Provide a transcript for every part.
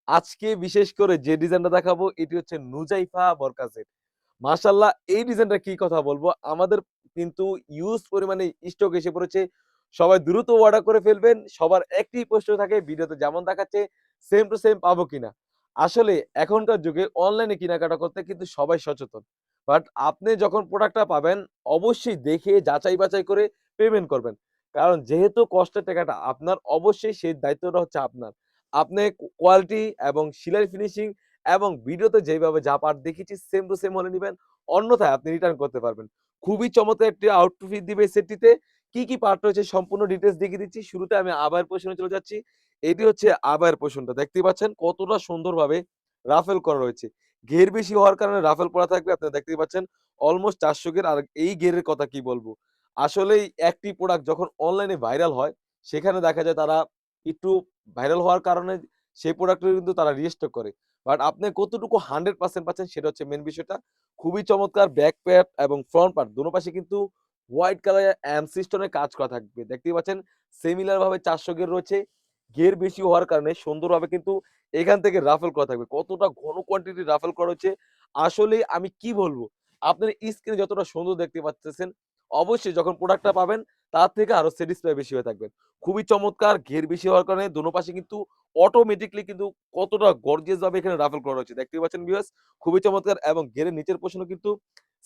আজকে বিশেষ করে যে ডিজাইনটা দেখাবো এটি হচ্ছে নুজাইফা বোরকা সেট। মাশাআল্লাহ এই ডিজাইনটা কি কথা বলবো। আমাদের কিন্তু ইউজ পরিমাণে স্টক এসে পড়েছে। সবাই দ্রুত অর্ডার করে ফেলবেন। সবার একটি প্রশ্ন থাকে ভিডিওতে যেমন দেখাচ্ছে সেম টু সেম পাবো কিনা? আসলে এখনকার যুগে অনলাইনে কেনাকাটা করতে কিন্তু সবাই সচেতন। বাট আপনি যখন প্রোডাক্টটা পাবেন অবশ্যই দেখে যাচাই বাছাই করে পেমেন্ট করবেন। কারণ যেহেতু কষ্টের টাকাটা আপনার অবশ্যই সেই দায়িত্বটা হচ্ছে আপনার। আপনি কোয়ালিটি এবং সেলাই ফিনিশিং এবং ভিডিওতে যেভাবে যা পার্ট দেখিয়েছি সেম টু সেম হলে নিবেন। অন্যথায় আপনি রিটার্ন করতে পারবেন। খুবই চমৎকার একটি আউটফিট দিবে এই সেটটিতে। কি পার্ট রয়েছে সম্পূর্ণ ডিটেইলস দেখিয়ে দিচ্ছি। শুরুতে আমি আবায়ের পোরশনে চলে যাচ্ছি। এটি হচ্ছে আবায়ের পোরশনটা। দেখতেই পাচ্ছেন কতটা সুন্দরভাবে রাফেল করা রয়েছে। ঘের বেশি হওয়ার কারণে রাফেল করা থাকবে। আপনারা দেখতেই পাচ্ছেন অলমোস্ট ৪০০ ঘের আর এই ঘেরের কথা কি বলবো। আসলেই একটি প্রোডাক্ট যখন অনলাইনে ভাইরাল হয় সেখানে দেখা যায় তারা একটু ভাইরাল হওয়ার কারণে সেই প্রোডাক্টটা কিন্তু তারা রিস্টক করে। বাট আপনি কতটুকু 100% পাচ্ছেন সেটা হচ্ছে মেইন বিষয়টা। খুবই চমৎকার ব্যাক প্যাড এবং ফ্রন্ট পার্ট দোনো পাশে কিন্তু হোয়াইট কালারের অ্যামসিস্টনের কাজ করা থাকবে। দেখতেই পাচ্ছেন সিমিলার ভাবে ৪০০ গিয়ার রয়েছে। গিয়ার বেশি হওয়ার কারণে সুন্দরভাবে কিন্তু এখান থেকে রাফেল করা থাকবে। কতটা ঘন কোয়ান্টিটির রাফেল করা হচ্ছে আসলেই আমি কি বলবো? আপনার স্ক্রিনে যতটা সুন্দর দেখতে পাচ্তেছেন, অবশ্যই যখন প্রোডাক্টটা পাবেন তার থেকে আরো স্যাটিসফাই বেশি হয়ে থাকবেন। খুবই চমৎকার ঘের বেশি হওয়ার কারণে দোনো পাশে কিন্তু অটোমেটিক্যালি কিন্তু কতটা গর্জিয়াস ভাবে এখানে রাফেল করা হয়েছে। দেখতেই পাচ্ছেন ভিউয়ার্স খুবই চমৎকার এবং ঘেরের নিচের পোরশনও কিন্তু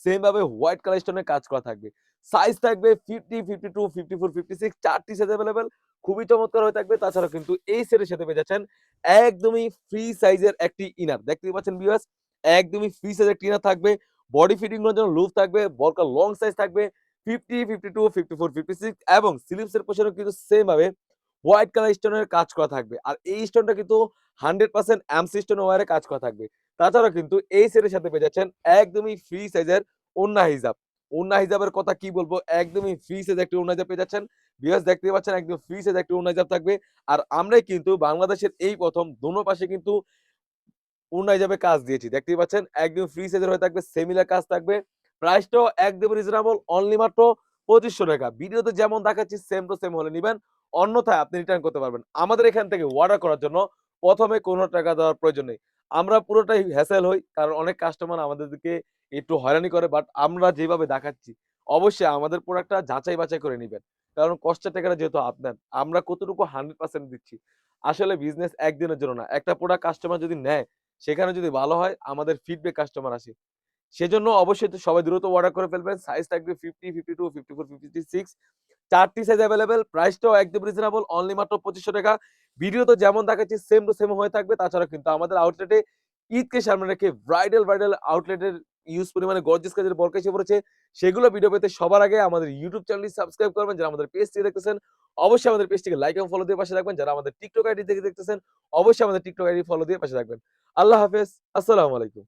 সেম ভাবে হোয়াইট কালার স্টোনের কাজ করা থাকবে। সাইজ থাকবে 50, 52, 54, 56 4 টি সাইজ এভেইলেবল। খুবই চমৎকার হয়ে থাকবে। তাছাড়াও কিন্তু এই সেটের সাথে পেয়ে যাচ্ছেন একদমই ফ্রি সাইজের একটি ইনার। দেখতেই পাচ্ছেন ভিউয়ার্স একদমই ফ্রি সাইজের একটি ইনার থাকবে। বডি ফিটিং এর জন্য লুজ থাকবে, বরকার লং সাইজ থাকবে 50, 52, 54, 56 এবং স্লিভস এর পোরশনও কিন্তু সেম ভাবে হোয়াইট কালার স্টোনের কাজ করা থাকবে। আর এই স্টোনটা কিন্তু 100% অ্যামসি স্টোন ওয়্যারে কাজ করা থাকবে। তাছাড়াও কিন্তু এই সেটের সাথে পেয়ে যাচ্ছেন একদমই ফ্রি সাইজের ওন্না হিজাব। ওন্না হিজাবের কথা কি বলবো? একদমই ফ্রি সাইজ একটি ওন্না হিজাব পেয়ে যাচ্ছেন। ভিউয়ার্স দেখতেই পাচ্ছেন একদম ফ্রি সাইজ একটি ওন্না হিজাব থাকবে। আর আমরাই কিন্তু বাংলাদেশের এই ১ম দোনো পাশে কিন্তু ওড়না হিসাবে কাজ দিয়েছি। দেখতেই পাচ্ছেন একদম ফ্রি সাইজের হয়ে থাকবে, সেমিলার কাজ থাকবে। প্রাইসটাও একদম রিজনেবল অনলি মাত্র ৳২৫০০ ভিডিওতে যেমন দেখাচ্ছি সেম টু সেম হলে নিবেন। অন্যথায় আপনি রিটার্ন করতে পারবেন। আমাদের এখান থেকে অর্ডার করার জন্য ১ম এ কোনো টাকা দেওয়ার প্রয়োজন নেই। আমরা পুরোটাই হ্যাসেল হই। কারণ অনেক কাস্টমার আমাদেরকে একটু হয়রানি করে। বাট আমরা যেভাবে দেখাচ্ছি, অবশ্যই আমাদের প্রোডাক্টটা যাচাই বাছাই করে নিবেন। কারণ কষ্টের টাকাটা যেহেতু আপনার, আমরা কতটুকু 100% দিচ্ছি। আসলে বিজনেস একদিনের জন্য না। একটা প্রোডাক্ট কাস্টমার যদি নেয় সেখানে যদি ভালো হয় আমাদের ফিডব্যাক কাস্টমার আসে। সেজন্য অবশ্যই তো সবাই দ্রুত অর্ডার করে ফেলবেন। সাইজ থাকবে 50, 52, 54, 56 4 টি সাইজ এভেইলেবল। প্রাইসটাও একদম রিজনেবল অনলি মাত্র ৳২৫০০ ভিডিওতে যেমন দেখাচ্ছি সেম টু সেম হয়ে থাকবে। তাছাড়া কিন্তু আমাদের আউটলেটে ঈদকে সামনে রেখে ব্রাইডাল আউটলেটের হিউজ পরিমাণে গর্জিয়াস কাজের বরকা এসে পড়েছে। সেগুলো ভিডিও পেতে সবার আগে আমাদের YouTube চ্যানেলটি সাবস্ক্রাইব করবেন। যারা আমাদের পেজটি দেখতেছেন, অবশ্যই আমাদের পেজটিকে লাইক এবং ফলো দিয়ে পাশে রাখবেন। যারা আমাদের TikTok আইডি থেকে দেখতেছেন, অবশ্যই আমাদের TikTok আইডি ফলো দিয়ে পাশে রাখবেন। আল্লাহ হাফেজ। আসসালামু আলাইকুম।